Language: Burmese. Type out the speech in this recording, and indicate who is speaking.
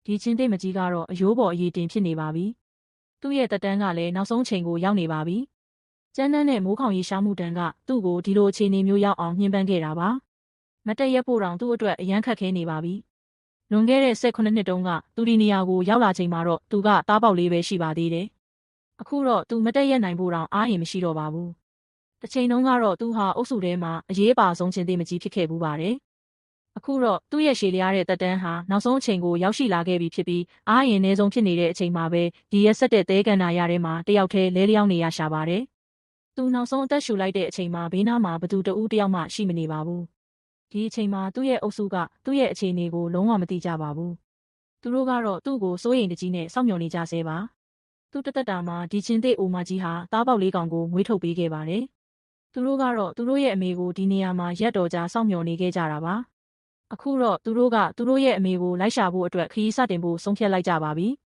Speaker 1: ဒီချင်းသိမကြီးကတော့အယိုးပေါ်အရေးတင်ဖြစ်နေပါပြီ။သူ့ရဲ့တက်တန်းကလည်းနောက်ဆုံးချိန်ကိုရောက်နေပါပြီ။ကျန်းတန်းနဲ့မိုးခေါင်ရေရှားမှုတန်းကသူ့ကိုဒီလိုအခြေအနေမျိုးရောက်အောင်ညှဉ်းပန်းခဲ့တာပါ။မတက်ရက်ဖို့တောင်သူ့အတွက်အရန်ခက်ခဲနေပါပြီ။လွန်ခဲ့တဲ့18နှစ်တုန်းကသူဒီနေရာကိုရောက်လာချိန်မှာတော့သူကသားပေါက်လေးပဲရှိပါသေးတယ်။အခုတော့သူမတက်ရက်နိုင်ဖို့တောင်အားရင်မရှိတော့ပါဘူး။တစ်ချိန်တုန်းကတော့သူဟာအုပ်စုထဲမှာအရေးပါဆုံးချင်းသိမကြီးဖြစ်ခဲ့ပူပါတယ်။အခုတော့သူ့ရဲ့ရှည်လျားတဲ့တက်တန်းဟာနောက်ဆုံးအချိန်ကိုရောက်ရှိလာခဲ့ပြီဖြစ်ပြီးအားရင်အနည်းဆုံးဖြစ်နေတဲ့အချိန်မှာပဲဒီရက်ဆက်တဲ့သဲကန်နာရထဲမှာတယောက်တည်းလဲလျောင်းနေရရှာပါတယ်။သူနောက်ဆုံးအသက်ရှူလိုက်တဲ့အချိန်မှာဘေးနားမှာဘသူတဦးတယောက်မှရှိမနေပါဘူး။ဒီအချိန်မှာသူ့ရဲ့အုပ်စုကသူ့ရဲ့အခြေအနေကိုလုံးဝမသိကြပါဘူး။သူတို့ကတော့သူ့ကိုစိုးရိမ်တကြီးနဲ့စောင့်မျှော်နေကြဆဲပါ။သူ့တသက်တာမှာဒီချင်းသိအိုမာကြီးဟာသားပေါက်လေးကောင်ကိုမွေးထုတ်ပေးခဲ့ပါတယ်။သူတို့ကတော့သူတို့ရဲ့အမေကိုဒီနေရာမှာရက်တော်ကြာစောင့်မျှော်နေခဲ့ကြတာပါ။အခုတော့သူတို့ကသူတို့ရဲ့အမေကိုလိုက်ရှာဖို့အတွက်ခရီးစတင်ဖို့ဆုံးဖြတ်လိုက်ကြပါပြီ။